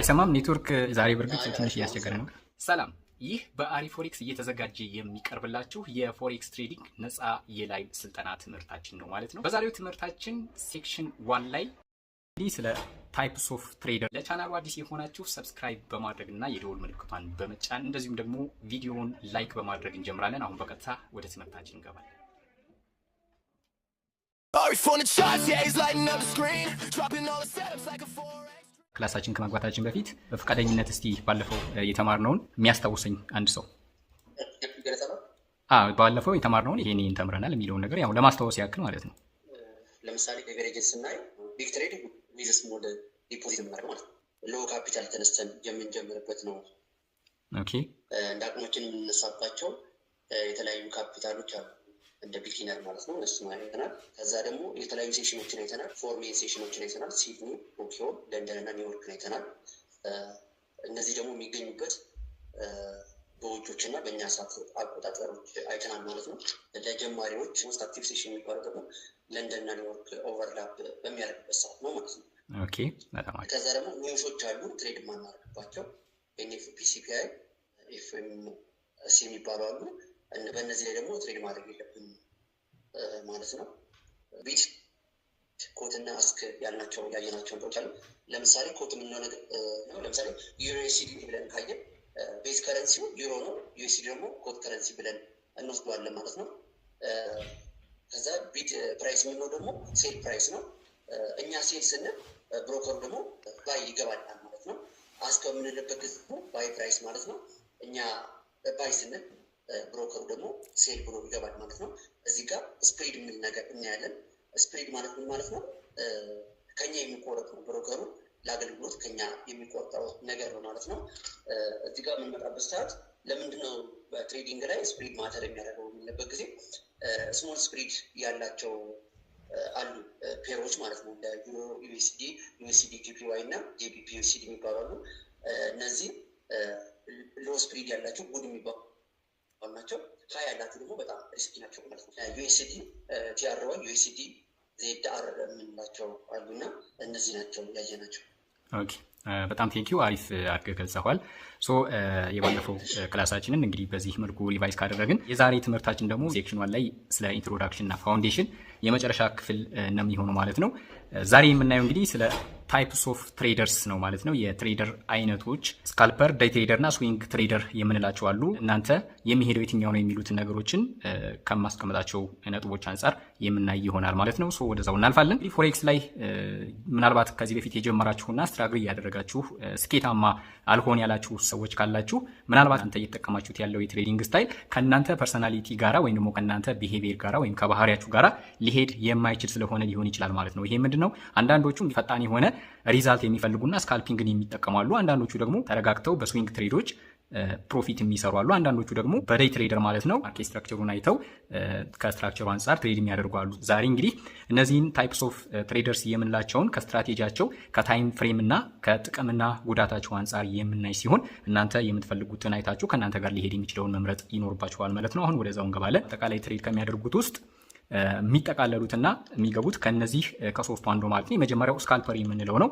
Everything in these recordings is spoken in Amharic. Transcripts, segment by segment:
አይሰማም ኔትወርክ ዛሬ በርግጥ ትንሽ እያስቸገረ ነው። ሰላም፣ ይህ በአሪፍ ፎሬክስ እየተዘጋጀ የሚቀርብላችሁ የፎሬክስ ትሬዲንግ ነፃ የላይቭ ስልጠና ትምህርታችን ነው ማለት ነው። በዛሬው ትምህርታችን ሴክሽን 1 ላይ ስለ ታይፕስ ኦፍ ትሬደር፣ ለቻናሉ አዲስ የሆናችሁ ሰብስክራይብ በማድረግ እና የደወል ምልክቷን በመጫን እንደዚሁም ደግሞ ቪዲዮውን ላይክ በማድረግ እንጀምራለን። አሁን በቀጥታ ወደ ትምህርታችን እንገባለን። ክላሳችን ከመግባታችን በፊት በፈቃደኝነት እስቲ ባለፈው የተማርነውን የሚያስታውሰኝ አንድ ሰው ባለፈው የተማርነውን ይሄን ተምረናል የሚለውን ነገር ያው ለማስታወስ ያክል ማለት ነው። ለምሳሌ ኤቨሬጅን ስናይ ቢግ ትሬድ ዊዝ ስሞል ዲፖዚት የምናደርገው ማለት ነው። ሎ ካፒታል ተነስተን የምንጀምርበት ነው። ኦኬ፣ እንደ አቅማችን የምንነሳባቸው የተለያዩ ካፒታሎች አሉ፣ እንደ ቢጊነር ማለት ነው። እነሱ አይተናል። ከዛ ደግሞ የተለያዩ ሴሽኖችን አይተናል። ፎር ሜን ሴሽኖችን አይተናል። ሲድኒ፣ ቶኪዮ፣ ለንደን እና ኒውዮርክን አይተናል። እነዚህ ደግሞ የሚገኙበት በውጮች እና በእኛ ሰዓት አቆጣጠሮች አይተናል ማለት ነው። ለጀማሪዎች ሞስት አክቲቭ ሴሽን የሚባለው ደግሞ ለንደን እና ኒውዮርክ ኦቨርላፕ በሚያደርግበት ሰዓት ነው ማለት ነው። ኦኬ፣ በጣም አሪፍ። ከዛ ደግሞ ኒውሶች አሉ ትሬድ የማናደርግባቸው ኤንኤፍፒ፣ ሲፒአይ፣ ኤፍኤምሲ የሚባሉ አሉ። በእነዚህ ላይ ደግሞ ትሬድ ማድረግ የለብን ማለት ነው። ቢት፣ ኮት እና አስክ ያልናቸው ያየናቸው ነገሮች አሉ። ለምሳሌ ኮት የምንለው ነገር ነው። ለምሳሌ ዩኤስዲ ብለን ካየን ቤዝ ከረንሲው ዩሮ ነው። ዩኤስዲ ደግሞ ኮት ከረንሲ ብለን እንወስደዋለን ማለት ነው። ከዛ ቢት ፕራይስ የምንለው ደግሞ ሴል ፕራይስ ነው። እኛ ሴል ስንል ብሮከሩ ደግሞ ባይ ይገባል ማለት ነው። አስክ የምንልበት ጊዜ ባይ ፕራይስ ማለት ነው። እኛ ባይ ስንል ብሮከሩ ደግሞ ሴል ብሎ ይገባል ማለት ነው። እዚህ ጋር ስፕሪድ የሚል ነገር እናያለን። ስፕሪድ ማለት ምን ማለት ነው? ከኛ የሚቆረጥ ነው። ብሮከሩ ለአገልግሎት ከኛ የሚቆርጠው ነገር ነው ማለት ነው። እዚህ ጋር የምንመጣበት ሰዓት ለምንድነው በትሬዲንግ ላይ ስፕሪድ ማተር የሚያደርገው የሚልበት ጊዜ ስሞል ስፕሪድ ያላቸው አሉ ፔሮች ማለት ነው። ዩሮ ዩኤስዲ፣ ዩኤስዲ ጂፒዋይ እና ጂቢፒ ዩኤስዲ የሚባሉ አሉ። እነዚህ ሎ ስፕሪድ ያላቸው ጉድ የሚባሉ ናቸው። ሀይ ያላቸው ደግሞ በጣም ሪስኪ ናቸው ማለት ነው። ዩኤስዲ ቲአርዋይ፣ ዩኤስዲ ዜድአር የምንላቸው አሉና እነዚህ ናቸው ያየናቸው። ኦኬ፣ በጣም ቴንኪዩ፣ አሪፍ አድርገህ ገልጸዋል። ሶ የባለፈው ክላሳችንን እንግዲህ በዚህ መልኩ ሪቫይዝ ካደረግን የዛሬ ትምህርታችን ደግሞ ሴክሽን 1 ላይ ስለ ኢንትሮዳክሽን እና ፋውንዴሽን የመጨረሻ ክፍል ነው የሚሆነው ማለት ነው። ዛሬ የምናየው እንግዲህ ስለ ታይፕስ ኦፍ ትሬደርስ ነው ማለት ነው። የትሬደር አይነቶች ስካልፐር፣ ዴይ ትሬደር እና ስዊንግ ትሬደር የምንላቸው አሉ። እናንተ የሚሄደው የትኛው ነው የሚሉትን ነገሮችን ከማስቀመጣቸው ነጥቦች አንጻር የምናይ ይሆናል ማለት ነው። ሶ ወደዛው እናልፋለን። እንግዲህ ፎሬክስ ላይ ምናልባት ከዚህ በፊት የጀመራችሁና ስትራግል እያደረጋችሁ ስኬታማ አልሆን ያላችሁ ሰዎች ካላችሁ ምናልባት አንተ እየተጠቀማችሁት ያለው የትሬዲንግ ስታይል ከእናንተ ፐርሰናሊቲ ጋራ ወይም ደግሞ ከእናንተ ቢሄቪየር ጋራ ወይም ከባህሪያችሁ ጋራ ሊሄድ የማይችል ስለሆነ ሊሆን ይችላል ማለት ነው። ይሄ ምንድነው? አንዳንዶቹ ፈጣን የሆነ ሪዛልት የሚፈልጉና ስካልፒንግን የሚጠቀሙ አሉ። አንዳንዶቹ ደግሞ ተረጋግተው በስዊንግ ትሬዶች ፕሮፊት የሚሰሩ አሉ። አንዳንዶቹ ደግሞ በዴይ ትሬደር ማለት ነው ማርኬት ስትራክቸሩን አይተው ከስትራክቸሩ አንጻር ትሬድ የሚያደርጉ አሉ። ዛሬ እንግዲህ እነዚህን ታይፕስ ኦፍ ትሬደርስ የምንላቸውን ከስትራቴጂያቸው ከታይም ፍሬም እና ከጥቅምና ጉዳታቸው አንጻር የምናይ ሲሆን እናንተ የምትፈልጉትን አይታችሁ ከእናንተ ጋር ሊሄድ የሚችለውን መምረጥ ይኖርባችኋል ማለት ነው። አሁን ወደዛው እንገባለን። አጠቃላይ ትሬድ ከሚያደርጉት ውስጥ የሚጠቃለሉትና የሚገቡት ከነዚህ ከሶስቱ አንዱ ማለት ነው። የመጀመሪያው ስካልፐር የምንለው ነው።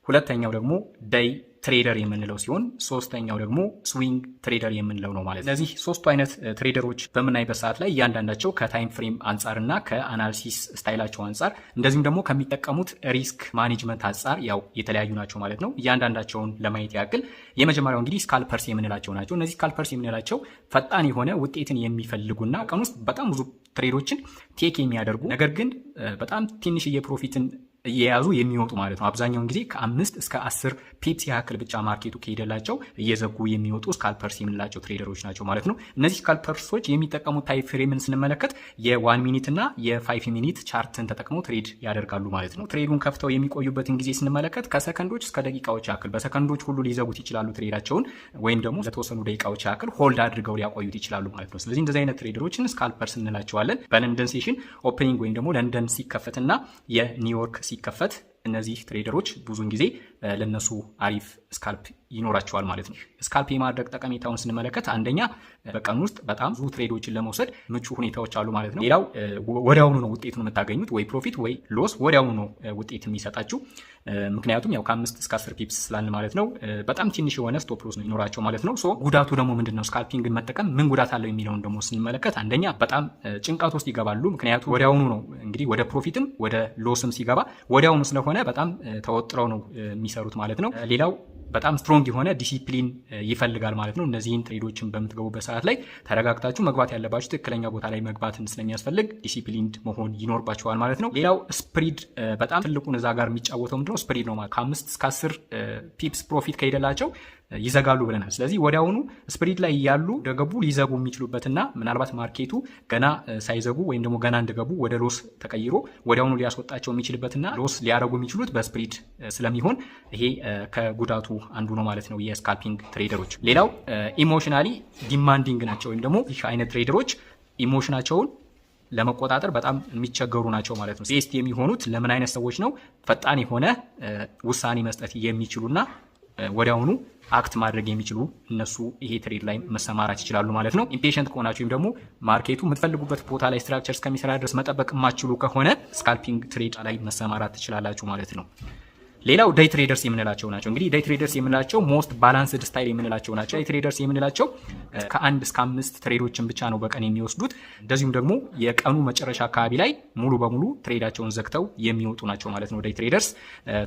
ሁለተኛው ደግሞ ዴይ ትሬደር የምንለው ሲሆን ሶስተኛው ደግሞ ስዊንግ ትሬደር የምንለው ነው ማለት ነው። እነዚህ ሶስቱ አይነት ትሬደሮች በምናይበት ሰዓት ላይ እያንዳንዳቸው ከታይም ፍሬም አንጻርና ከአናሊሲስ ስታይላቸው አንጻር እንደዚሁም ደግሞ ከሚጠቀሙት ሪስክ ማኔጅመንት አንጻር ያው የተለያዩ ናቸው ማለት ነው። እያንዳንዳቸውን ለማየት ያክል የመጀመሪያው እንግዲህ ስካልፐርስ የምንላቸው ናቸው። እነዚህ ስካልፐርስ የምንላቸው ፈጣን የሆነ ውጤትን የሚፈልጉና ቀን ውስጥ በጣም ብዙ ትሬዶችን ቴክ የሚያደርጉ ነገር ግን በጣም ትንሽዬ ፕሮፊትን እየያዙ የሚወጡ ማለት ነው። አብዛኛውን ጊዜ ከ5 እስከ 10 ፒፕስ ያክል ብቻ ማርኬቱ ከሄደላቸው እየዘጉ የሚወጡ ስካልፐርስ የምንላቸው ትሬደሮች ናቸው ማለት ነው። እነዚህ ስካልፐርሶች የሚጠቀሙት ታይም ፍሬምን ስንመለከት የ1 ሚኒት እና የ5 ሚኒት ቻርትን ተጠቅመው ትሬድ ያደርጋሉ ማለት ነው። ትሬዱን ከፍተው የሚቆዩበትን ጊዜ ስንመለከት ከሰከንዶች እስከ ደቂቃዎች ያክል በሰከንዶች ሁሉ ሊዘጉት ይችላሉ ትሬዳቸውን፣ ወይም ደግሞ ለተወሰኑ ደቂቃዎች ያክል ሆልድ አድርገው ሊያቆዩት ይችላሉ ማለት ነው። ስለዚህ እንደዚህ አይነት ትሬደሮችን ስካልፐርስ እንላቸዋለን። በለንደን ሴሽን ኦፕኒንግ ወይም ደግሞ ለንደን ሲከፈትና የኒውዮርክ ሲከፈት እነዚህ ትሬደሮች ብዙውን ጊዜ ለነሱ አሪፍ ስካልፕ ይኖራቸዋል ማለት ነው። ስካልፕ የማድረግ ጠቀሜታውን ስንመለከት አንደኛ በቀን ውስጥ በጣም ብዙ ትሬዶችን ለመውሰድ ምቹ ሁኔታዎች አሉ ማለት ነው። ሌላው ወዲያውኑ ነው ውጤቱን የምታገኙት፣ ወይ ፕሮፊት ወይ ሎስ ወዲያውኑ ነው ውጤት የሚሰጣችሁ። ምክንያቱም ያው ከ5 እስከ 10 ፒፕስ ስላልን ማለት ነው በጣም ትንሽ የሆነ ስቶፕ ሎስ ነው ይኖራቸው ማለት ነው። ሶ ጉዳቱ ደግሞ ምንድነው ስካልፒንግን መጠቀም ምን ጉዳት አለው የሚለውን ደግሞ ስንመለከት አንደኛ በጣም ጭንቀት ውስጥ ይገባሉ። ምክንያቱም ወዲያውኑ ነው እንግዲህ ወደ ፕሮፊትም ወደ ሎስም ሲገባ ወዲያውኑ ስለሆነ በጣም ተወጥረው ነው የሚሰሩት ማለት ነው። ሌላው በጣም ስትሮንግ የሆነ ዲሲፕሊን ይፈልጋል ማለት ነው። እነዚህን ትሬዶችን በምትገቡበት ሰዓት ላይ ተረጋግታችሁ መግባት ያለባችሁ ትክክለኛ ቦታ ላይ መግባትን ስለሚያስፈልግ ዲሲፕሊንድ መሆን ይኖርባቸዋል ማለት ነው። ሌላው ስፕሪድ በጣም ትልቁን እዛ ጋር የሚጫወተው ምንድነው ስፕሪድ ነው ማለት ከ5 እስከ 10 ፒፕስ ፕሮፊት ከሄደላቸው ይዘጋሉ ብለናል። ስለዚህ ወዲያውኑ ስፕሪድ ላይ ያሉ ደገቡ ሊዘጉ የሚችሉበትና ምናልባት ማርኬቱ ገና ሳይዘጉ ወይም ደግሞ ገና እንደገቡ ወደ ሎስ ተቀይሮ ወዲያውኑ ሊያስወጣቸው የሚችልበትና ሎስ ሊያደርጉ የሚችሉት በስፕሪድ ስለሚሆን ይሄ ከጉዳቱ አንዱ ነው ማለት ነው የስካልፒንግ ትሬደሮች። ሌላው ኢሞሽናሊ ዲማንዲንግ ናቸው ወይም ደግሞ ይህ አይነት ትሬደሮች ኢሞሽናቸውን ለመቆጣጠር በጣም የሚቸገሩ ናቸው ማለት ነው። ቤስት የሚሆኑት ለምን አይነት ሰዎች ነው? ፈጣን የሆነ ውሳኔ መስጠት የሚችሉና ወዲያውኑ አክት ማድረግ የሚችሉ እነሱ ይሄ ትሬድ ላይ መሰማራት ይችላሉ ማለት ነው። ኢምፔሽንት ከሆናችሁ ወይም ደግሞ ማርኬቱ የምትፈልጉበት ቦታ ላይ ስትራክቸር እስከሚሰራ ድረስ መጠበቅ የማትችሉ ከሆነ ስካልፒንግ ትሬድ ላይ መሰማራት ትችላላችሁ ማለት ነው። ሌላው ዴይ ትሬደርስ የምንላቸው ናቸው። እንግዲህ ዴይ ትሬደርስ የምንላቸው ሞስት ባላንስድ ስታይል የምንላቸው ናቸው። ዴይ ትሬደርስ የምንላቸው ከ1 እስከ 5 ትሬዶችን ብቻ ነው በቀን የሚወስዱት። እንደዚሁም ደግሞ የቀኑ መጨረሻ አካባቢ ላይ ሙሉ በሙሉ ትሬዳቸውን ዘግተው የሚወጡ ናቸው ማለት ነው ዴይ ትሬደርስ።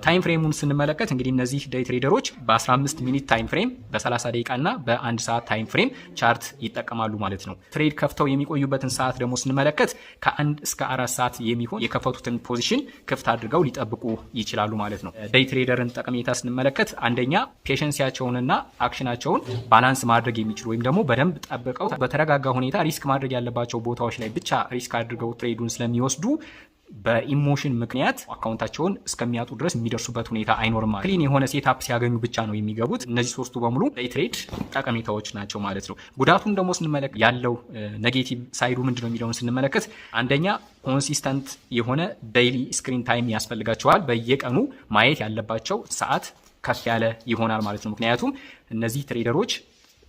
ታይም ፍሬሙን ስንመለከት እንግዲህ እነዚህ ዴይ ትሬደሮች በ15 ሚኒት ታይም ፍሬም፣ በ30 ደቂቃ እና በ1 ሰዓት ታይም ፍሬም ቻርት ይጠቀማሉ ማለት ነው። ትሬድ ከፍተው የሚቆዩበትን ሰዓት ደግሞ ስንመለከት ከ1 እስከ 4 ሰዓት የሚሆን የከፈቱትን ፖዚሽን ክፍት አድርገው ሊጠብቁ ይችላሉ ማለት ነው። ዴይ ትሬደርን ጠቀሜታ ስንመለከት አንደኛ ፔሸንሲያቸውንና አክሽናቸውን ባላንስ ማድረግ የሚችሉ ወይም ደግሞ በደንብ ጠብቀው በተረጋጋ ሁኔታ ሪስክ ማድረግ ያለባቸው ቦታዎች ላይ ብቻ ሪስክ አድርገው ትሬዱን ስለሚወስዱ በኢሞሽን ምክንያት አካውንታቸውን እስከሚያጡ ድረስ የሚደርሱበት ሁኔታ አይኖርም። ክሊን የሆነ ሴትአፕ ሲያገኙ ብቻ ነው የሚገቡት። እነዚህ ሶስቱ በሙሉ ዴይ ትሬድ ጠቀሜታዎች ናቸው ማለት ነው። ጉዳቱን ደግሞ ስንመለከት ያለው ኔጌቲቭ ሳይዱ ምንድነው የሚለውን ስንመለከት አንደኛ ኮንሲስተንት የሆነ ዴይሊ ስክሪን ታይም ያስፈልጋቸዋል። በየቀኑ ማየት ያለባቸው ሰዓት ከፍ ያለ ይሆናል ማለት ነው። ምክንያቱም እነዚህ ትሬደሮች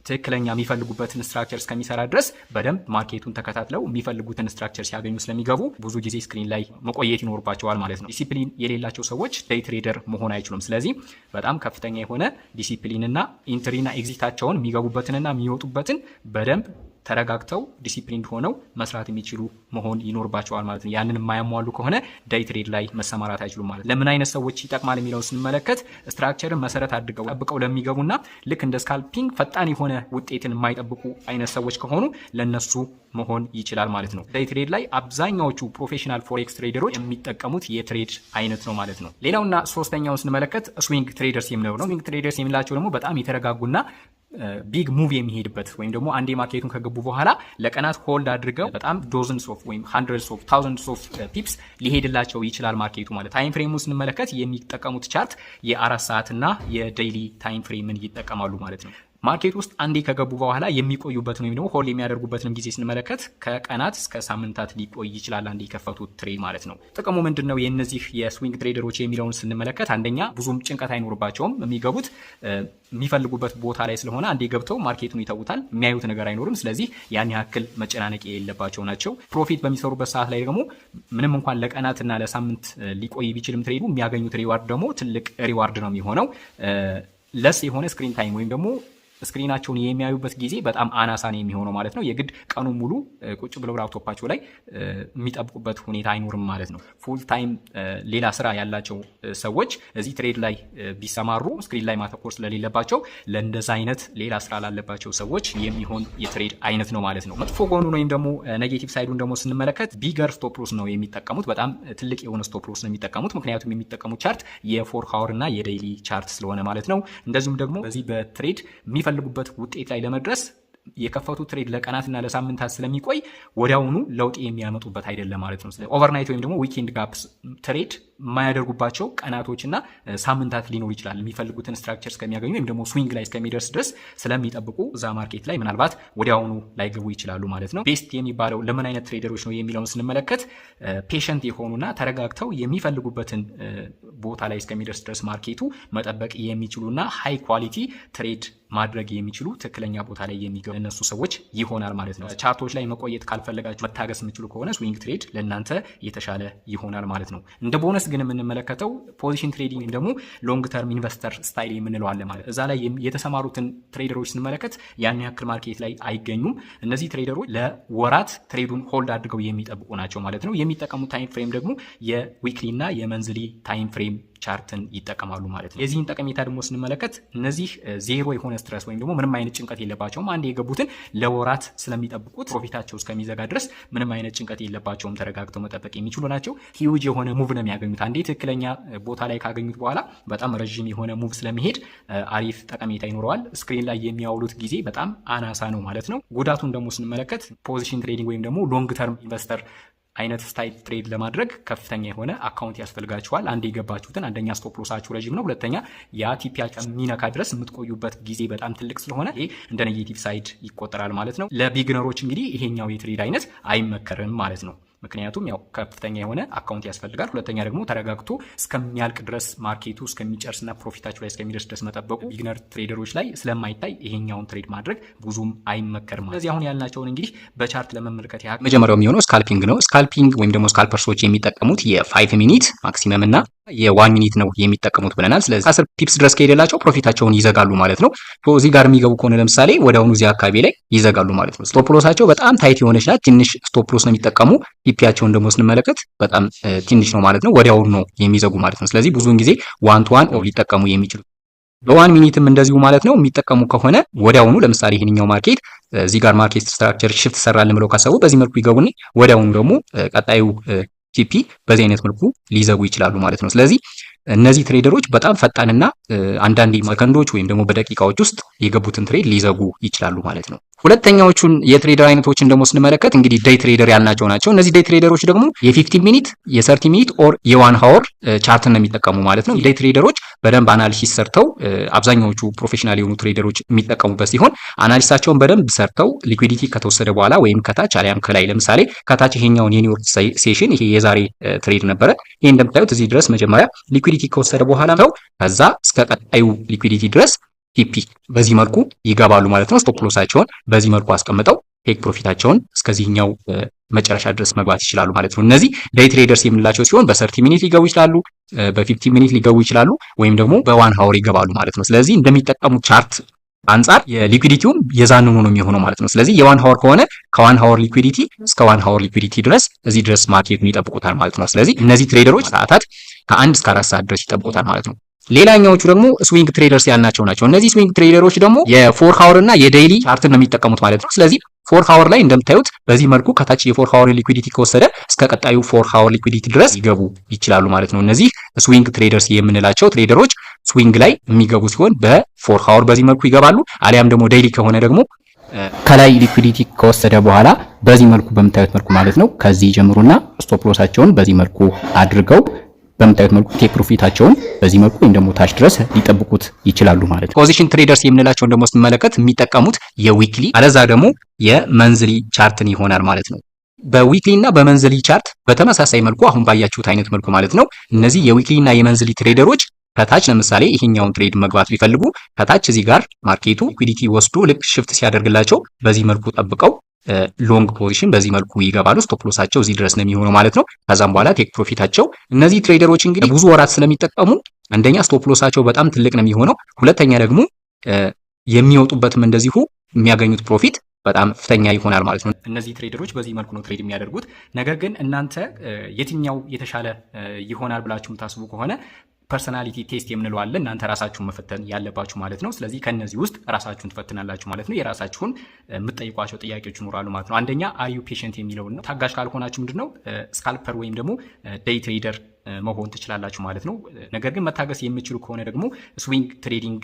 ትክክለኛ የሚፈልጉበትን ስትራክቸር እስከሚሰራ ድረስ በደንብ ማርኬቱን ተከታትለው የሚፈልጉትን ስትራክቸር ሲያገኙ ስለሚገቡ ብዙ ጊዜ ስክሪን ላይ መቆየት ይኖርባቸዋል ማለት ነው። ዲሲፕሊን የሌላቸው ሰዎች ዴይ ትሬደር መሆን አይችሉም። ስለዚህ በጣም ከፍተኛ የሆነ ዲሲፕሊንና ኢንትሪና ኤግዚታቸውን የሚገቡበትንና የሚወጡበትን በደንብ ተረጋግተው ዲሲፕሊንድ ሆነው መስራት የሚችሉ መሆን ይኖርባቸዋል ማለት ነው። ያንን የማያሟሉ ከሆነ ዴይ ትሬድ ላይ መሰማራት አይችሉም ማለት ነው። ለምን አይነት ሰዎች ይጠቅማል የሚለውን ስንመለከት ስትራክቸርን መሰረት አድርገው ጠብቀው ለሚገቡና ልክ እንደ ስካልፒንግ ፈጣን የሆነ ውጤትን የማይጠብቁ አይነት ሰዎች ከሆኑ ለነሱ መሆን ይችላል ማለት ነው። ዴይ ትሬድ ላይ አብዛኛዎቹ ፕሮፌሽናል ፎሬክስ ትሬደሮች የሚጠቀሙት የትሬድ አይነት ነው ማለት ነው። ሌላውና ሶስተኛውን ስንመለከት ስዊንግ ትሬደርስ የምንለው ነው። ስዊንግ ትሬደርስ የምንላቸው ደግሞ በጣም የተረጋጉና ቢግ ሙቭ የሚሄድበት ወይም ደግሞ አንዴ ማርኬቱን ከገቡ በኋላ ለቀናት ሆልድ አድርገው በጣም ዶዝንስ ኦፍ ወይም ሃንድረድስ ኦፍ ታውዘንድስ ኦፍ ፒፕስ ሊሄድላቸው ይችላል ማርኬቱ ማለት። ታይም ፍሬሙን ስንመለከት የሚጠቀሙት ቻርት የ4 ሰዓትና የዴይሊ ታይም ፍሬምን ይጠቀማሉ ማለት ነው። ማርኬት ውስጥ አንዴ ከገቡ በኋላ የሚቆዩበትን ወይም ደግሞ ሆልድ የሚያደርጉበትንም ጊዜ ስንመለከት ከቀናት እስከ ሳምንታት ሊቆይ ይችላል አንዴ የከፈቱት ትሬድ ማለት ነው። ጥቅሙ ምንድነው የእነዚህ የስዊንግ ትሬደሮች የሚለውን ስንመለከት አንደኛ ብዙም ጭንቀት አይኖርባቸውም። የሚገቡት የሚፈልጉበት ቦታ ላይ ስለሆነ አንዴ ገብተው ማርኬቱን ይተውታል። የሚያዩት ነገር አይኖርም። ስለዚህ ያን ያክል መጨናነቅ የሌለባቸው ናቸው። ፕሮፊት በሚሰሩበት ሰዓት ላይ ደግሞ ምንም እንኳን ለቀናትና ለሳምንት ሊቆይ ቢችልም ትሬዱ የሚያገኙት ሪዋርድ ደግሞ ትልቅ ሪዋርድ ነው የሚሆነው። ለስ የሆነ ስክሪን ታይም ወይም ደግሞ ስክሪናቸውን የሚያዩበት ጊዜ በጣም አናሳ ነው የሚሆነው ማለት ነው። የግድ ቀኑ ሙሉ ቁጭ ብለው ላፕቶፓቸው ላይ የሚጠብቁበት ሁኔታ አይኖርም ማለት ነው። ፉል ታይም ሌላ ስራ ያላቸው ሰዎች እዚህ ትሬድ ላይ ቢሰማሩ ስክሪን ላይ ማተኮር ስለሌለባቸው ለእንደዛ አይነት ሌላ ስራ ላለባቸው ሰዎች የሚሆን የትሬድ አይነት ነው ማለት ነው። መጥፎ ጎኑን ወይም ደግሞ ኔጌቲቭ ሳይዱን ደግሞ ስንመለከት ቢገር ስቶፕ ሎስ ነው የሚጠቀሙት። በጣም ትልቅ የሆነ ስቶፕ ሎስ ነው የሚጠቀሙት። ምክንያቱም የሚጠቀሙት ቻርት የ4 ሃወር እና የዴይሊ ቻርት ስለሆነ ማለት ነው። እንደዚሁም ደግሞ በዚህ በትሬድ የሚፈልጉበት ውጤት ላይ ለመድረስ የከፈቱ ትሬድ ለቀናትና ለሳምንታት ስለሚቆይ ወዲያውኑ ለውጥ የሚያመጡበት አይደለም ማለት ነው። ስለዚህ ኦቨርናይት ወይም ደግሞ ዊኬንድ ጋፕስ ትሬድ የማያደርጉባቸው ቀናቶችና ሳምንታት ሊኖር ይችላል። የሚፈልጉትን ስትራክቸር እስከሚያገኙ ወይም ደግሞ ስዊንግ ላይ እስከሚደርስ ድረስ ስለሚጠብቁ እዛ ማርኬት ላይ ምናልባት ወዲያውኑ ላይገቡ ይችላሉ ማለት ነው። ቤስት የሚባለው ለምን አይነት ትሬደሮች ነው የሚለውን ስንመለከት ፔሸንት የሆኑና ተረጋግተው የሚፈልጉበትን ቦታ ላይ እስከሚደርስ ድረስ ማርኬቱ መጠበቅ የሚችሉና ሃይ ኳሊቲ ትሬድ ማድረግ የሚችሉ ትክክለኛ ቦታ ላይ የሚገቡ እነሱ ሰዎች ይሆናል ማለት ነው። ቻርቶች ላይ መቆየት ካልፈለጋችሁ መታገስ የምትችሉ ከሆነ ስዊንግ ትሬድ ለእናንተ የተሻለ ይሆናል ማለት ነው። እንደ ቦነስ ፈርስት ግን የምንመለከተው ፖዚሽን ትሬዲንግ ወይም ደግሞ ሎንግ ተርም ኢንቨስተር ስታይል የምንለው አለ ማለት። እዛ ላይ የተሰማሩትን ትሬደሮች ስንመለከት ያን ያክል ማርኬት ላይ አይገኙም። እነዚህ ትሬደሮች ለወራት ትሬዱን ሆልድ አድርገው የሚጠብቁ ናቸው ማለት ነው። የሚጠቀሙት ታይም ፍሬም ደግሞ የዊክሊ እና የመንዝሊ ታይም ፍሬም ቻርትን ይጠቀማሉ ማለት ነው። የዚህን ጠቀሜታ ደግሞ ስንመለከት እነዚህ ዜሮ የሆነ ስትረስ ወይም ደግሞ ምንም አይነት ጭንቀት የለባቸውም። አንድ የገቡትን ለወራት ስለሚጠብቁት ፕሮፊታቸው እስከሚዘጋ ድረስ ምንም አይነት ጭንቀት የለባቸውም። ተረጋግተው መጠበቅ የሚችሉ ናቸው። ሂውጅ የሆነ ሙቭ ነው የሚያገኙት። አንዴ ትክክለኛ ቦታ ላይ ካገኙት በኋላ በጣም ረዥም የሆነ ሙቭ ስለሚሄድ አሪፍ ጠቀሜታ ይኖረዋል። ስክሪን ላይ የሚያውሉት ጊዜ በጣም አናሳ ነው ማለት ነው። ጉዳቱን ደግሞ ስንመለከት ፖዚሽን ትሬዲንግ ወይም ደግሞ ሎንግ ተርም ኢንቨስተር አይነት ስታይል ትሬድ ለማድረግ ከፍተኛ የሆነ አካውንት ያስፈልጋችኋል። አንድ የገባችሁትን አንደኛ ስቶፕ ሎሳችሁ ረዥም ነው፣ ሁለተኛ የቲፒያችሁ የሚነካ ድረስ የምትቆዩበት ጊዜ በጣም ትልቅ ስለሆነ ይሄ እንደ ኔጌቲቭ ሳይድ ይቆጠራል ማለት ነው። ለቢግነሮች እንግዲህ ይሄኛው የትሬድ አይነት አይመከርም ማለት ነው። ምክንያቱም ያው ከፍተኛ የሆነ አካውንት ያስፈልጋል። ሁለተኛ ደግሞ ተረጋግቶ እስከሚያልቅ ድረስ ማርኬቱ እስከሚጨርስና ፕሮፊታችሁ ላይ እስከሚደርስ ድረስ መጠበቁ ቢግነር ትሬደሮች ላይ ስለማይታይ ይሄኛውን ትሬድ ማድረግ ብዙም አይመከርም። ስለዚህ አሁን ያልናቸውን እንግዲህ በቻርት ለመመልከት ያህል መጀመሪያው የሚሆነው ስካልፒንግ ነው። ስካልፒንግ ወይም ደግሞ ስካልፐርሶች የሚጠቀሙት የ5 ሚኒት ማክሲመም እና የ1 ሚኒት ነው የሚጠቀሙት ብለናል። ስለዚህ 10 ፒፕስ ድረስ ከሄደላቸው ፕሮፊታቸውን ይዘጋሉ ማለት ነው። እዚህ ጋር የሚገቡ ከሆነ ለምሳሌ ወደ አሁኑ እዚህ አካባቢ ላይ ይዘጋሉ ማለት ነው። ስቶፕ ሎሳቸው በጣም ታይት የሆነች ናት። ትንሽ ስቶፕ ሎስ ነው የሚጠቀሙ። ፒፒያቸውን ደግሞ ስንመለከት በጣም ትንሽ ነው ማለት ነው። ወዲያውኑ ነው የሚዘጉ ማለት ነው። ስለዚህ ብዙውን ጊዜ ዋን ቱ ዋን ሊጠቀሙ የሚችሉ በ1 ሚኒትም እንደዚሁ ማለት ነው የሚጠቀሙ ከሆነ ወዲያውኑ ለምሳሌ ይሄንኛው ማርኬት እዚህ ጋር ማርኬት ስትራክቸር ሽፍት ሰራልን ብለው ካሰቡ በዚህ መልኩ ይገቡና ወዲያውኑ ደግሞ ቀጣዩ ቲፒ በዚህ አይነት መልኩ ሊዘጉ ይችላሉ ማለት ነው። ስለዚህ እነዚህ ትሬደሮች በጣም ፈጣንና አንዳንድ ሰከንዶች ወይም ደግሞ በደቂቃዎች ውስጥ የገቡትን ትሬድ ሊዘጉ ይችላሉ ማለት ነው። ሁለተኛዎቹን የትሬደር አይነቶችን ደግሞ ስንመለከት እንግዲህ ዴይ ትሬደር ያልናቸው ናቸው። እነዚህ ዴይ ትሬደሮች ደግሞ የ15 ሚኒት የ30 ሚኒት ኦር የ1 ሃወር ቻርትን ነው የሚጠቀሙ ማለት ነው። ዴይ ትሬደሮች በደንብ አናሊሲስ ሰርተው አብዛኛዎቹ ፕሮፌሽናል የሆኑ ትሬደሮች የሚጠቀሙበት ሲሆን አናሊሲሳቸውን በደንብ ሰርተው ሊኩዊዲቲ ከተወሰደ በኋላ ወይም ከታች አሊያም ከላይ ለምሳሌ ከታች ይሄኛውን የኒውዮርክ ሴሽን ይሄ የዛሬ ትሬድ ነበረ። ይሄ እንደምታዩት እዚህ ድረስ መጀመሪያ ሊኩዊዲቲ ከወሰደ በኋላ ነው ከዛ እስከ ቀጣዩ ሊኩዊዲቲ ድረስ ቲፒ በዚህ መልኩ ይገባሉ ማለት ነው። ስቶፕ ሎሳቸውን በዚህ መልኩ አስቀምጠው ቴክ ፕሮፊታቸውን እስከዚህኛው መጨረሻ ድረስ መግባት ይችላሉ ማለት ነው። እነዚህ ዴይ ትሬደርስ የምንላቸው ሲሆን በ30 ሚኒት ሊገቡ ይችላሉ፣ በ15 ሚኒት ሊገቡ ይችላሉ፣ ወይም ደግሞ በ1 ሃወር ይገባሉ ማለት ነው። ስለዚህ እንደሚጠቀሙት ቻርት አንጻር የሊኩዊዲቲውም የዛንኑ ነው የሚሆነው ማለት ነው። ስለዚህ የ1 ሃወር ከሆነ ከ1 ሃወር ሊኩዊዲቲ እስከ 1 ሃወር ሊኩዊዲቲ ድረስ እዚህ ድረስ ማርኬቱን ይጠብቁታል ማለት ነው። ስለዚህ እነዚህ ትሬደሮች ሰዓታት ከ1 እስከ 4 ሰዓት ድረስ ይጠብቁታል ማለት ነው። ሌላኛዎቹ ደግሞ ስዊንግ ትሬደርስ ያልናቸው ናቸው። እነዚህ ስዊንግ ትሬደሮች ደግሞ የ4 ሃወር እና የዴይሊ ቻርትን ነው የሚጠቀሙት ማለት ነው። ስለዚህ 4 ሃወር ላይ እንደምታዩት በዚህ መልኩ ከታች የ4 ሃወር ሊኩዊዲቲ ከወሰደ እስከ ቀጣዩ 4 ሃወር ሊኩዊዲቲ ድረስ ይገቡ ይችላሉ ማለት ነው። እነዚህ ስዊንግ ትሬደርስ የምንላቸው ትሬደሮች ስዊንግ ላይ የሚገቡ ሲሆን በ4 ሃወር በዚህ መልኩ ይገባሉ። አሊያም ደግሞ ዴይሊ ከሆነ ደግሞ ከላይ ሊኩዊዲቲ ከወሰደ በኋላ በዚህ መልኩ በምታዩት መልኩ ማለት ነው ከዚህ ጀምሩና ስቶፕ ሎሳቸውን በዚህ መልኩ አድርገው በምታዩት መልኩ ቴክ ፕሮፊታቸውን በዚህ መልኩ ወይም ደግሞ ታች ድረስ ሊጠብቁት ይችላሉ ማለት ነው። ፖዚሽን ትሬደርስ የምንላቸውን ደግሞ ስንመለከት የሚጠቀሙት የዊክሊ አለዛ ደግሞ የመንዝሊ ቻርትን ይሆናል ማለት ነው። በዊክሊ እና በመንዝሊ ቻርት በተመሳሳይ መልኩ አሁን ባያችሁት አይነት መልኩ ማለት ነው። እነዚህ የዊክሊ እና የመንዝሊ ትሬደሮች ከታች ለምሳሌ ይሄኛውን ትሬድ መግባት ቢፈልጉ ከታች እዚህ ጋር ማርኬቱ ሊኩዊዲቲ ወስዶ ልክ ሽፍት ሲያደርግላቸው በዚህ መልኩ ጠብቀው ሎንግ ፖዚሽን በዚህ መልኩ ይገባሉ። ስቶፕ ሎሳቸው እዚህ ድረስ ነው የሚሆነው ማለት ነው። ከዛም በኋላ ቴክ ፕሮፊታቸው እነዚህ ትሬደሮች እንግዲህ ብዙ ወራት ስለሚጠቀሙ አንደኛ ስቶፕ ሎሳቸው በጣም ትልቅ ነው የሚሆነው፣ ሁለተኛ ደግሞ የሚወጡበትም እንደዚሁ የሚያገኙት ፕሮፊት በጣም ከፍተኛ ይሆናል ማለት ነው። እነዚህ ትሬደሮች በዚህ መልኩ ነው ትሬድ የሚያደርጉት። ነገር ግን እናንተ የትኛው የተሻለ ይሆናል ብላችሁ የምታስቡ ከሆነ ፐርሰናሊቲ ቴስት የምንለው አለ። እናንተ ራሳችሁን መፈተን ያለባችሁ ማለት ነው። ስለዚህ ከነዚህ ውስጥ ራሳችሁን ትፈትናላችሁ ማለት ነው። የራሳችሁን የምትጠይቋቸው ጥያቄዎች ይኖራሉ ማለት ነው። አንደኛ አር ዩ ፔሽንት የሚለው ነው። ታጋሽ ካልሆናችሁ ምንድነው ስካልፐር ወይም ደግሞ ዴይ ትሬደር መሆን ትችላላችሁ ማለት ነው። ነገር ግን መታገስ የምችሉ ከሆነ ደግሞ ስዊንግ ትሬዲንግ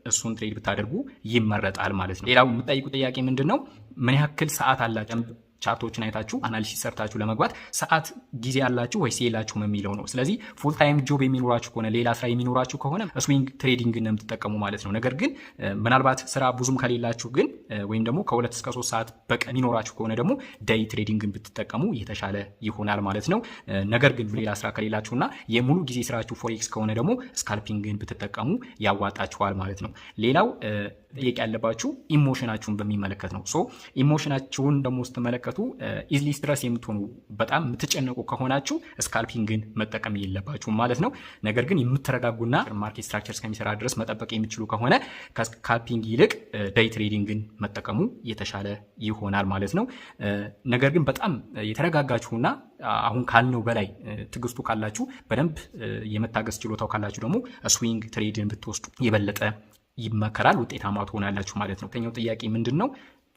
እሱን ትሬድ ብታደርጉ ይመረጣል ማለት ነው። ሌላው የምትጠይቁ ጥያቄ ምንድነው ምን ያክል ሰዓት አላችሁ? ቻርቶችን አይታችሁ አናሊሲስ ሰርታችሁ ለመግባት ሰዓት ጊዜ አላችሁ ወይስ የላችሁም የሚለው ነው። ስለዚህ ፉል ታይም ጆብ የሚኖራችሁ ከሆነ ሌላ ስራ የሚኖራችሁ ከሆነ ስዊንግ ትሬዲንግ ነው የምትጠቀሙ ማለት ነው። ነገር ግን ምናልባት ስራ ብዙም ከሌላችሁ ግን ወይም ደግሞ ከ2 እስከ 3 ሰዓት በቀን የሚኖራችሁ ከሆነ ደግሞ ዴይ ትሬዲንግን ብትጠቀሙ የተሻለ ይሆናል ማለት ነው። ነገር ግን ሌላ ስራ ከሌላችሁና የሙሉ ጊዜ ስራችሁ ፎሬክስ ከሆነ ደግሞ ስካልፒንግን ብትጠቀሙ ያዋጣችኋል ማለት ነው። ሌላው ጥያቄ ያለባችሁ ኢሞሽናችሁን በሚመለከት ነው። ሶ ኢሞሽናችሁን ደግሞ ስትመለከቱ ስትመለከቱ ኢዝሊ ስትረስ የምትሆኑ በጣም የምትጨነቁ ከሆናችሁ ስካልፒንግን መጠቀም የለባችሁም ማለት ነው። ነገር ግን የምትረጋጉና ማርኬት ስትራክቸር እስከሚሰራ ድረስ መጠበቅ የሚችሉ ከሆነ ከስካልፒንግ ይልቅ ዴይ ትሬዲንግን መጠቀሙ የተሻለ ይሆናል ማለት ነው። ነገር ግን በጣም የተረጋጋችሁና አሁን ካልነው በላይ ትግስቱ ካላችሁ በደንብ የመታገስ ችሎታው ካላችሁ ደግሞ ስዊንግ ትሬድን ብትወስዱ የበለጠ ይመከራል፣ ውጤታማ ትሆናላችሁ ማለት ነው። ሁለተኛው ጥያቄ ምንድን ነው?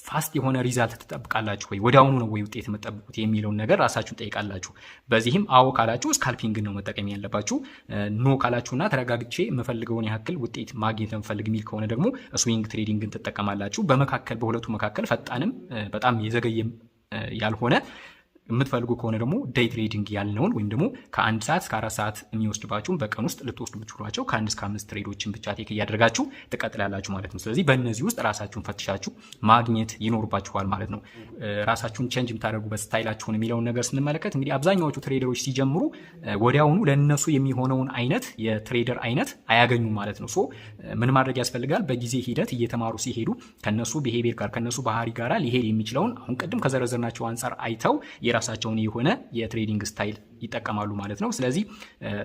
ፋስት የሆነ ሪዛልት ትጠብቃላችሁ ወይ? ወዲያውኑ ነው ወይ ውጤት የምትጠብቁት የሚለውን ነገር ራሳችሁን ጠይቃላችሁ። በዚህም አዎ ካላችሁ ስካልፒንግን ነው መጠቀም ያለባችሁ። ኖ ካላችሁና ተረጋግቼ የምፈልገውን ያክል ውጤት ማግኘት የምፈልግ የሚል ከሆነ ደግሞ ስዊንግ ትሬዲንግን ትጠቀማላችሁ። በመካከል በሁለቱ መካከል ፈጣንም በጣም የዘገየም ያልሆነ የምትፈልጉ ከሆነ ደግሞ ዴይ ትሬዲንግ ያልነውን ወይም ደግሞ ከ1 ሰዓት እስከ 4 ሰዓት የሚወስድባችሁን በቀን ውስጥ ልትወስዱ የምትችሏቸው ከ1 እስከ 5 ትሬዶችን ብቻ ቴክ እያደረጋችሁ ትቀጥላላችሁ ማለት ነው። ስለዚህ በእነዚህ ውስጥ ራሳችሁን ፈትሻችሁ ማግኘት ይኖርባችኋል ማለት ነው። ራሳችሁን ቼንጅ የምታደርጉበት ስታይላችሁን የሚለውን ነገር ስንመለከት እንግዲህ አብዛኛዎቹ ትሬደሮች ሲጀምሩ ወዲያውኑ ለእነሱ የሚሆነውን አይነት የትሬደር አይነት አያገኙም ማለት ነው። ሶ ምን ማድረግ ያስፈልጋል? በጊዜ ሂደት እየተማሩ ሲሄዱ ከነሱ ቢሄቪየር ጋር ከነሱ ባህሪ ጋር ሊሄድ የሚችለውን አሁን ቅድም ከዘረዘርናቸው አንጻር አይተው የራሳቸውን የሆነ የትሬዲንግ ስታይል ይጠቀማሉ ማለት ነው። ስለዚህ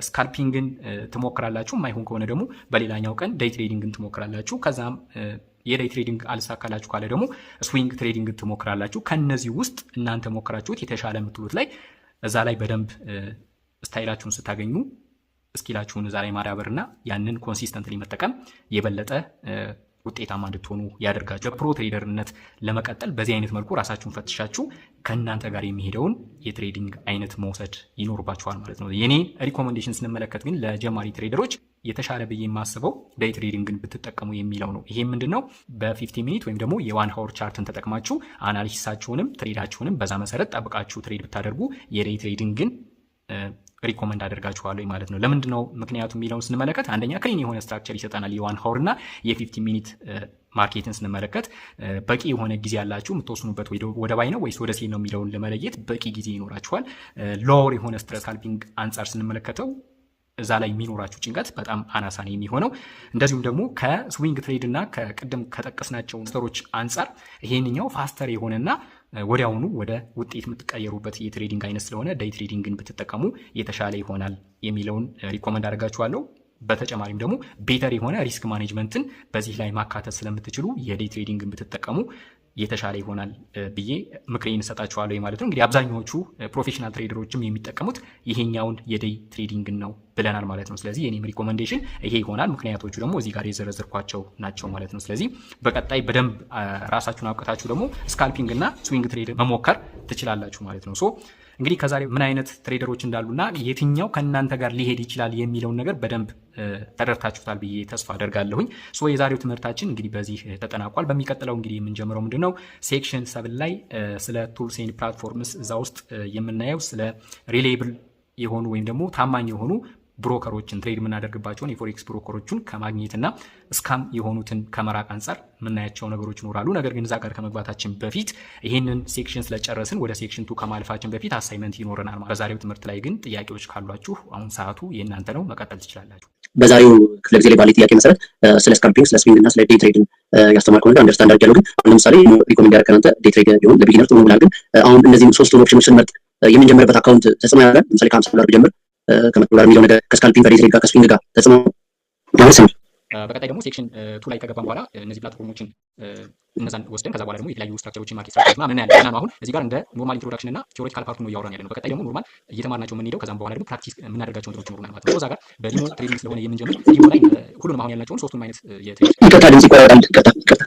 ስካልፒንግን ትሞክራላችሁ፣ ማይሆን ከሆነ ደግሞ በሌላኛው ቀን ዴይ ትሬዲንግን ትሞክራላችሁ። ከዛም የዴይ ትሬዲንግ አልሳካላችሁ ካለ ደግሞ ስዊንግ ትሬዲንግ ትሞክራላችሁ። ከነዚህ ውስጥ እናንተ ሞክራችሁት የተሻለ የምትሉት ላይ እዛ ላይ በደንብ ስታይላችሁን ስታገኙ ስኪላችሁን እዛ ላይ ማዳበርና ያንን ኮንሲስተንትሊ መጠቀም የበለጠ ውጤታማ እንድትሆኑ ያደርጋችሁ። በፕሮ ትሬደርነት ለመቀጠል በዚህ አይነት መልኩ ራሳችሁን ፈትሻችሁ ከእናንተ ጋር የሚሄደውን የትሬዲንግ አይነት መውሰድ ይኖርባችኋል ማለት ነው። የኔ ሪኮሜንዴሽን ስንመለከት ግን ለጀማሪ ትሬደሮች የተሻለ ብዬ የማስበው ዴይ ትሬዲንግን ብትጠቀሙ የሚለው ነው። ይሄ ምንድነው? በ50 ሚኒት ወይም ደግሞ የ1 ሀወር ቻርትን ተጠቅማችሁ አናሊሲሳችሁንም ትሬዳችሁንም በዛ መሰረት ጠብቃችሁ ትሬድ ብታደርጉ የዴይ ትሬዲንግን ሪኮመንድ አደርጋችኋለሁ ማለት ነው። ለምንድን ነው ምክንያቱ የሚለውን ስንመለከት አንደኛ ክሊን የሆነ ስትራክቸር ይሰጠናል። የ1 ሀወር እና የ50 ሚኒት ማርኬትን ስንመለከት በቂ የሆነ ጊዜ ያላችሁ የምትወስኑበት ወደ ባይ ነው ወይስ ወደ ሴል ነው የሚለውን ለመለየት በቂ ጊዜ ይኖራችኋል። ሎወር የሆነ ስትረስ ስካልፒንግ አንጻር ስንመለከተው እዛ ላይ የሚኖራችሁ ጭንቀት በጣም አናሳ ነው የሚሆነው። እንደዚሁም ደግሞ ከስዊንግ ትሬድ እና ከቅድም ከጠቀስናቸው ስተሮች አንጻር ይሄንኛው ፋስተር የሆነና ወዲያውኑ ወደ ውጤት የምትቀየሩበት የትሬዲንግ አይነት ስለሆነ ዴይ ትሬዲንግን ብትጠቀሙ የተሻለ ይሆናል የሚለውን ሪኮመንድ አደርጋችኋለሁ። በተጨማሪም ደግሞ ቤተር የሆነ ሪስክ ማኔጅመንትን በዚህ ላይ ማካተት ስለምትችሉ የዴይ ትሬዲንግን ብትጠቀሙ የተሻለ ይሆናል ብዬ ምክሬን እሰጣችኋለሁ ማለት ነው። እንግዲህ አብዛኛዎቹ ፕሮፌሽናል ትሬደሮችም የሚጠቀሙት ይሄኛውን የዴይ ትሬዲንግ ነው ብለናል ማለት ነው። ስለዚህ የኔም ሪኮመንዴሽን ይሄ ይሆናል። ምክንያቶቹ ደግሞ እዚህ ጋር የዘረዘርኳቸው ናቸው ማለት ነው። ስለዚህ በቀጣይ በደንብ ራሳችሁን አብቅታችሁ ደግሞ ስካልፒንግ እና ስዊንግ ትሬድ መሞከር ትችላላችሁ ማለት ነው። ሶ እንግዲህ ከዛሬ ምን አይነት ትሬደሮች እንዳሉና የትኛው ከእናንተ ጋር ሊሄድ ይችላል የሚለውን ነገር በደንብ ተረድታችሁታል ብዬ ተስፋ አደርጋለሁኝ። ሶ የዛሬው ትምህርታችን እንግዲህ በዚህ ተጠናቋል። በሚቀጥለው እንግዲህ የምንጀምረው ምንድነው ሴክሽን 7 ላይ ስለ ቱልስ ኤንድ ፕላትፎርምስ እዛ ውስጥ የምናየው ስለ ሪሌብል የሆኑ ወይም ደግሞ ታማኝ የሆኑ ብሮከሮችን ትሬድ የምናደርግባቸውን የፎሬክስ ብሮከሮችን ከማግኘትና እስካም የሆኑትን ከመራቅ አንጻር የምናያቸው ነገሮች ይኖራሉ። ነገር ግን እዛ ጋር ከመግባታችን በፊት ይህንን ሴክሽን ስለጨረስን ወደ ሴክሽን 2 ከማለፋችን በፊት አሳይመንት ይኖረናል። በዛሬው ትምህርት ላይ ግን ጥያቄዎች ካሏችሁ አሁን ሰዓቱ የእናንተ ነው፣ መቀጠል ትችላላችሁ። በዛሬው ክፍለ ጊዜ ላይ ባለ ጥያቄ መሰረት ስለ ስካልፒንግ፣ ስለ ስዊንግ እና ስለ ዴይ ትሬድን ያስተማርከው ነገር አንደርስታንድ አድርጌያለሁ። ግን አሁን ለምሳሌ ሪኮሜንድ ያደረግከው አንተ ዴይ ትሬድ ቢሆን ለቢጊነር ጥሩ ብላል። ግን አሁን እነዚህም ሶስቱን ኦፕሽኖች ስንመርጥ የምንጀምርበት አካውንት ተጽዕኖ ያደርጋል። ለምሳሌ $50 ቢጀምር $100 የሚለው ነገር ከስካልፒንግ ከዴይ ትሬድ ጋር ከስዊንግ ጋር ተጽዕኖ ማለት ነው። በቀጣይ ደግሞ ሴክሽን 2 ላይ ከገባን በኋላ እነዚህ ፕላትፎርሞችን እነዛን ወስደን ከዛ በኋላ ደግሞ የተለያዩ ስትራክቸሮችን ማርኬት ስትራክቸሮች ምን ያለ እና አሁን እዚህ ጋር እንደ ኖርማል ኢንትሮዳክሽን እና ቲዮሬቲካል ፓርቱ ነው እያወራን ያለነው። በቀጣይ ደግሞ ኖርማል እየተማርናቸው የምንሄደው ከዛም በኋላ ደግሞ ፕራክቲስ የምናደርጋቸው እንትኖች ይኖሩናል ማለት ነው። እዛ ጋር በዲሞ ትሬዲንግ ስለሆነ የምንጀምር ዲሞ ላይ ሁሉንም አሁን ያልናቸውን ሶስቱም አይነት የትሬድ ይቅርታ ድምጽ ይቆራረጣል። ይቅርታ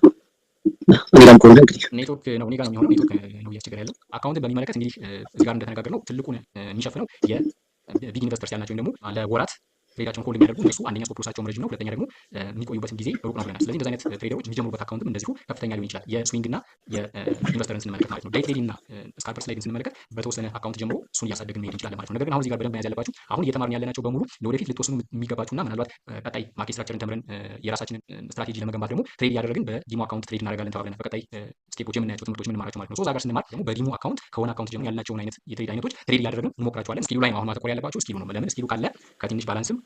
እኔ ጋርም ከሆነ እንግዲህ ኔትወርክ ነው እኔ ጋር ነው የሚሆነው። ኔትወርክ ነው እያስቸገረ ያለው። አካውንትን በሚመለከት እንግዲህ እዚህ ጋር እንደተነጋገርነው ትልቁን የሚሸፍነው የቢግ ኢንቨስተርስ ያልናቸው ደግሞ ለወራት ትሬዳቸውን ሆልድ የሚያደርጉ እነሱ አንደኛ ስቶፕ ሎሳቸውም ረጅም ነው፣ ሁለተኛ ደግሞ የሚቆዩበትን ጊዜ ሩቅ ነው ብለናል። ስለዚህ እንደዚህ አይነት ትሬደሮች የሚጀምሩበት አካውንትም እንደዚሁ ከፍተኛ ሊሆን ይችላል። የስዊንግ እና የኢንቨስተርን ስንመለከት ማለት ነው። ዴይ ትሬዲንግ እና ስካልፐርስ ላይ ግን ስንመለከት በተወሰነ አካውንት ጀምሮ እሱን እያሳደግን መሄድ እንችላለን ማለት ነው። ነገር ግን አሁን እዚህ ጋር በደንብ መያዝ ያለባችሁ አሁን እየተማርን ያለናቸው በሙሉ ለወደፊት ልትወስኑ የሚገባችሁና ምናልባት ቀጣይ ማርኬት ስትራክቸርን ተምረን የራሳችንን ስትራቴጂ ለመገንባት ደግሞ ትሬድ እያደረግን በዲሞ አካውንት ትሬድ እናደርጋለን ተባብለናል። በቀጣይ ስቴፖች የምናያቸው ትምህርቶች የምንማራቸው ማለት ነው። እዛ ጋር ስንማር ደግሞ በዲሞ አካውንት ከሆነ አካውንት ጀምሮ ያልናቸውን አይነት የትሬድ አይነቶች ትሬድ እያደረግን እንሞክራቸዋለን። ስኪሉ ላይ ነው አሁን ማተኮር ያለባችሁ። ስኪሉ ነው። ለምን ስኪሉ ካለ ከትንሽ ባላንስም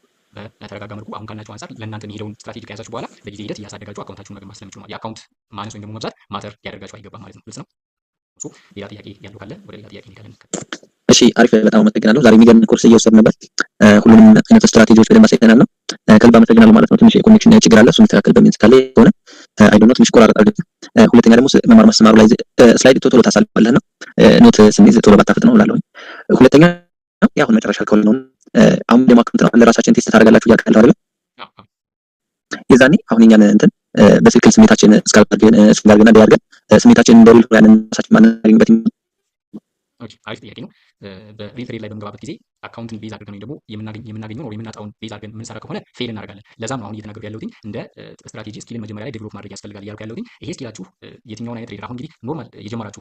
በተረጋጋ መልኩ አሁን ካልናቸው አንጻር ለእናንተ የሚሄደውን ስትራቴጂ ከያዛችሁ በኋላ በጊዜ ሂደት እያሳደጋችሁ አካውንታችሁን መገንባት ስለምችሉ ነው። የአካውንት ማነስ ወይም ደግሞ መብዛት ማተር ሊያደርጋችሁ አይገባም ማለት ነው። ግልጽ ነው። ሌላ ጥያቄ ያለው ካለ ወደ ሌላ ጥያቄ እንሄዳለን። እሺ አሪፍ፣ በጣም አመሰግናለሁ። ዛሬ የሚገርም ኮርስ እየወሰድን ነበር። ሁሉንም አይነት ስትራቴጂዎች በደንብ አሳይተናል ነው። ከልብ አመሰግናለሁ ማለት ነው። ትንሽ የኮኔክሽን ችግር አለ፣ እሱን ተካከል በሚል ካለ ከሆነ አይ ዶንት ኖ ትንሽ ቆራረጥ አድርገን። ሁለተኛ ደግሞ መማር ማስተማሩ ላይ ስላይድ ቶሎ ታሳልፋለህ ነው፣ ኖት ስንይዝ ቶሎ ባታፍጥ ነው እላለሁ። ሁለተኛ ያው መጨረሻ ከሆነ ነው አሁን ደግሞ አካውንት ነው ለራሳችን ቴስት ታደርጋላችሁ እያልካለሁ አይደል? የዛኔ አሁን እኛን እንትን በትክክል ስሜታችን እስካልታገን እሱ ጋር ግን እንዲያርገን ስሜታችን እንደሪል ያንን ራሳችን ማናገኝበት። አሪፍ ጥያቄ ነው። በሪል ትሬድ ላይ በምንገባበት ጊዜ አካውንትን ቤዝ አድርገን ወይም ደግሞ የምናገኘውን ወይ የምናጣውን ቤዝ አድርገን የምንሰራ ከሆነ ፌል እናደርጋለን። ለዛም ነው አሁን እየተናገርኩ ያለሁት እንደ ስትራቴጂ ስኪልን መጀመሪያ ላይ ዴቨሎፕ ማድረግ ያስፈልጋል እያልኩ ያለሁት። ይሄ ስኪላችሁ የትኛውን አይነት ትሬደር አሁን እንግዲህ ኖርማል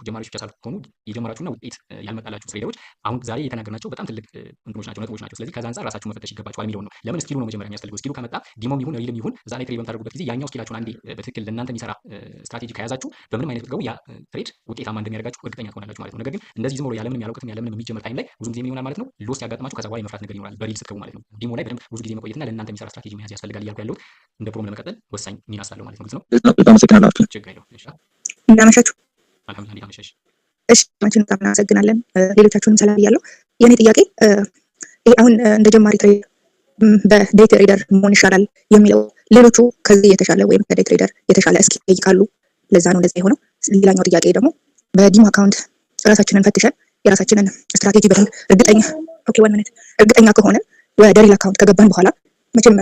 ጀማሪዎች ብቻ ሳትሆኑ የጀመራችሁና ውጤት ያልመጣላችሁ ትሬደሮች አሁን ዛሬ የተናገርናቸው በጣም ትልቅ እንትኖች ናቸው፣ ነጥቦች ናቸው። ስለዚህ ከዛ አንጻር ራሳችሁ መፈተሽ ይገባችኋል የሚለውን ነው። ለምን ስኪሉ ነው መጀመሪያ የሚያስፈልገው። ስኪሉ ከመጣ ዲሞም ይሁን ሪልም ይሁን እዛ ላይ ትሬድ በምታደርጉበት ጊዜ ያኛው ስኪላችሁን አንዴ በትክክል ለእናንተ የሚሰራ ስትራቴጂ ከያዛችሁ በምንም አይነት ብትገቡ ያ ትሬድ ውጤታማ እንደሚያደርጋችሁ እርግጠኛ ትሆናላችሁ ማለት ነው። ነገር ግን እንደዚህ ዝም ብሎ ያለምንም ያለውቀትም ያለምንም የሚጀምር ታይም ላይ ብዙ ጊዜ ይሆናል ማለት ነው ሎስ ያጋጥማችሁ ከዛ በኋላ የመፍራት ነገር ይኖራል በሪል ስትገቡ ማለት ነው። ዲሞ ላይ በደንብ ብዙ ጊዜ መቆየትና ለእናንተ የሚሰራ ስትራቴጂ መያዝ ያስፈልጋል እያልኩ ያለሁት እንደ ፕሮም ለመቀጠል ወሳኝ ሚና ስላለው ማለት ነው። ግልጽ ነው። አመሰግናለሁ። ችግር የለውም። እሺ እንዳመሻችሁ። አልሐምዱሊላህ እንዴት አመሻሽ? እሺ ማችን በጣም እናመሰግናለን። ሌሎቻችሁንም ሰላም ብያለሁ። የኔ ጥያቄ ይሄ አሁን እንደ ጀማሪ ትሬደር በዴይ ትሬደር መሆን ይሻላል የሚለው ሌሎቹ ከዚህ የተሻለ ወይም ከዴይ ትሬደር የተሻለ እስኪ ይጠይቃሉ። ለዛ ነው እንደዛ የሆነው። ሌላኛው ጥያቄ ደግሞ በዲሞ አካውንት ራሳችንን ፈትሸን የራሳችንን ስትራቴጂ በደንብ እርግጠኛ ከሆነ ወደ ሪል አካውንት ከገባን በኋላ መቼም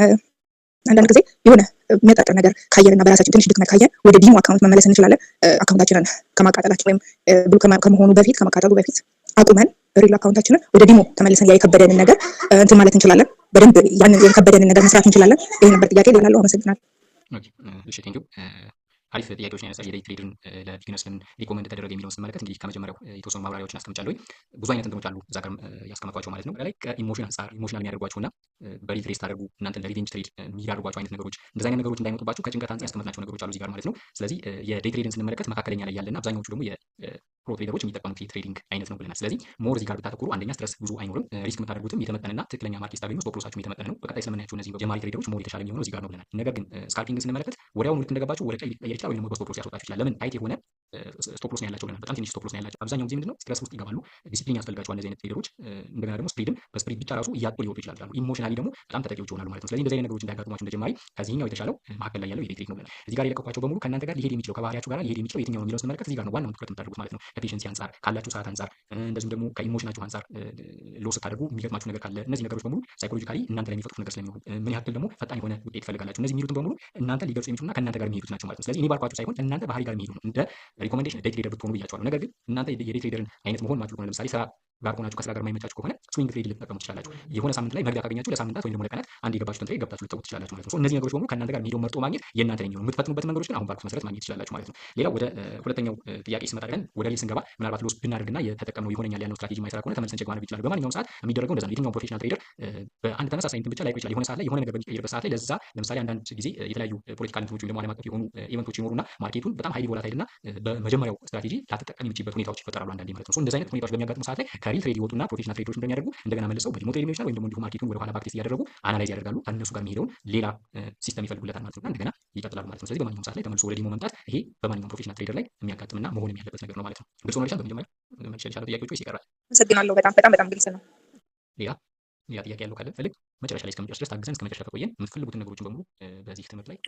አንዳንድ ጊዜ የሆነ የሚያጣጥር ነገር ካየንና በራሳችን ትንሽ ድክመት ካየን ወደ ዲሞ አካውንት መመለስ እንችላለን። አካውንታችንን ከማቃጠላችን ወይም ብሉ ከመሆኑ በፊት ከማቃጠሉ በፊት አቁመን ሪል አካውንታችንን ወደ ዲሞ ተመልሰን ያ የከበደንን ነገር እንትን ማለት እንችላለን። በደንብ ያንን የከበደንን ነገር መስራት እንችላለን። ይሄ ነበር ጥያቄ። ሌላለው አመሰግናለሁ። እሺ ቴንኪው። አሪፍ ጥያቄዎች ነው ያነሳል። የዴይ ትሬድን ለቢግነርስ ለምን ሪኮመንድ ተደረገ የሚለውን ስንመለከት እንግዲህ ከመጀመሪያው የተወሰኑ ማብራሪያዎችን አስቀምጫለሁ። ብዙ አይነት እንትኖች አሉ እዛ ጋር ያስቀመጧቸው ማለት ነው። ላይ ከኢሞሽን አንጻር ኢሞሽናል የሚያደርጓቸውና በሪል ትሬድ ታደርጉ እናንተን ለሪቬንጅ ትሬድ የሚያደርጓቸው አይነት ነገሮች እንደዚህ አይነት ነገሮች እንዳይመጡባችሁ ከጭንቀት አንጻር ያስቀመጥናቸው ነገሮች አሉ እዚህ ጋር ማለት ነው። ስለዚህ የዴይ ትሬድን ስንመለከት መካከለኛ ላይ ያለና አብዛኞቹ ደግሞ ፕሮ ትሬደሮች የሚጠቀሙት የትሬዲንግ አይነት ነው ብለናል። ስለዚህ ሞር እዚህ ጋር ብታተኩሩ አንደኛ ስትረስ ብዙ አይኖርም፣ ሪስክ የምታደርጉትም የተመጠነና ትክክለኛ ማርኬት ስታገኙ ስቶፕ ሎሳችሁም የተመጠነ ነው። በቀጣይ ስለምናያቸው እነዚህ ጀማሪ ትሬደሮች ሞር የተሻለ የሚሆነው እዚህ ጋር ነው ብለናል። ነገር ግን ስካልፒንግን ስንመለከት ወዲያውኑ ልክ እንደገባችሁ ወደ ቀይ ሊቀየር ይችላል ወይም ደግሞ በስቶፕ ሎስ ያስወጣችሁ ይችላል። ለምን ታይት የሆነ ስቶፕ ሎስ ነው ያላቸው ብለናል። በጣም ትንሽ ስቶፕ ሎስ ነው ያላቸው። አብዛኛው ጊዜ ምንድነው ስትረስ ውስጥ ይገባሉ፣ ዲሲፕሊን ያስፈልጋቸዋል እንደዚህ አይነት ትሬደሮች። እንደገና ደግሞ ስፕሪድም በስፕሪድ ብቻ ራሱ እያጡ ሊወጡ ይችላሉ። ኢሞሽናሊ ደግሞ በጣም ተጠቂዎች ይሆናሉ ማለት ነው። ስለዚህ እንደዚህ አይነት ነገሮች እንዳያጋጥሟችሁ እንደጀማሪ ከዚህኛው የተሻለው መካከል ላይ ያለው የዴይ ትሬድ ነው ብለናል። እዚህ ጋር የለቀኳቸው በሙሉ ከእናንተ ጋር ሊሄድ የሚችለው ከባህሪያችሁ ጋር ሊሄድ የሚችለው የትኛው ነው የሚለውን ስንመለከት እዚህ ጋር ነው ዋናውን ትኩረት የምታደርጉት ማለት ነው። ከፔሽንሲ አንጻር ካላችሁ ሰዓት አንጻር እንደዚሁም ደግሞ ከኢሞሽናችሁ አንጻር ሎስ ስታደርጉ የሚገጥማችሁ ነገር ካለ እነዚህ ነገሮች በሙሉ ሳይኮሎጂካሊ እናንተ ላይ የሚፈጥሩት ነገር ስለሚሆኑ ምን ያክል ደግሞ ፈጣን የሆነ ውጤት ትፈልጋላችሁ እነዚህ የሚሉትን በሙሉ እናንተ ሊገልጹ የሚችሉና ከእናንተ ጋር የሚሄዱት ናቸው ማለት ነው። ስለዚህ እኔ ባልኳችሁ ሳይሆን እናንተ ባህሪ ጋር የሚሄዱ ነው። እንደ ሪኮሜንዴሽን ዴይ ትሬደር ብትሆኑ ብያቸዋለሁ። ነገር ግን እናንተ የዴይ ትሬደርን አይነት መሆን ማትችሉ ከሆነ ለምሳሌ ስራ ጋር ሆናችሁ ከስራ ጋር የማይመቻችሁ ከሆነ ስዊንግ ትሬድ ልትጠቀሙ ትችላላችሁ። የሆነ ሳምንት ላይ መግቢያ ካገኛችሁ ለሳምንታት ወይም ደግሞ ለቀናት አንድ የገባችሁትን ትሬድ ገብታችሁ ልትጠቁ ትችላላችሁ ማለት ነው። እነዚህ ነገሮች በሙሉ ከእናንተ ጋር የሚሄደውን መርጦ ማግኘት የእናንተ ነው። የምትፈትኑበት መንገዶች ግን አሁን ባልኩት መሰረት ማግኘት ትችላላችሁ ማለት ነው። ሌላው ወደ ሁለተኛው ጥያቄ ስመጣ ግን ወደ ሌል ስንገባ ምናልባት ሎስ ብናደርግና የተጠቀምነው ይሆነኛል ያልነው ስትራቴጂ ማይሰራ ከሆነ ተመልሰን ቼክ ማድረግ ይችላል። በማንኛውም ሰዓት የሚደረገው እንደዛ ነው። የትኛውም ፕሮፌሽናል ትሬደር በአንድ ተመሳሳይ እንትን ብቻ ላይ ይችላል። የሆነ ሰዓት ላይ የሆነ ነገር በሚቀይርበት ሰዓት ላይ ለዛ ለምሳሌ አንዳንድ ጊዜ የተለያዩ ፖለቲካል እንትኖች ወይም ደግሞ ዓለም አቀፍ የሆኑ ኢቨንቶች ይኖሩና ማርኬቱን በጣም ሃይሊ ቮላታይል እና በመጀመሪያው ስትራቴጂ ላትጠቀም የሚችልበት ሁኔታዎች ይፈጠራሉ አንዳንዴ ማለት ነው። እንደዚህ አይነት ሁኔታዎች በሚያጋጥሙ ሰዓት ላይ ከሪል ትሬድ ይወጡና ፕሮፌሽናል ትሬደሮች እንደሚያደርጉ እንደገና መልሰው በዲሞ ትሬድ ይችላል ወይም ደግሞ እንዲሁ ማርኬቱን ወደ ኋላ ባክቴስ እያደረጉ አናላይዝ ያደርጋሉ። ከእነሱ ጋር የሚሄደውን ሌላ ሲስተም ይፈልጉለታል ማለት ነው። እንደገና ይቀጥላሉ ማለት ነው። ስለዚህ በማንኛውም ሰዓት ላይ ተመልሶ ወደ ዲሞ መምጣት ይሄ በማንኛውም ፕሮፌሽናል ትሬደር ላይ የሚያጋጥምና መሆንም ያለበት ነገር ነው ማለት ነው። ግልጽ ሆኖ ይችላል። በመጀመሪያ መልሼ ልሻለሁ ጥያቄዎች ወይስ ይቀራል? አመሰግናለሁ። በጣም ግልጽ ነው። ሌላ ጥያቄ ያለው ካለ ፈልግ መጨረሻ ላይ እስከመጨረስ ድረስ ታግዘን እስከመጨረሻ ከቆየን የምትፈልጉትን ነገሮችን በሙሉ በዚህ ትምህርት ላይ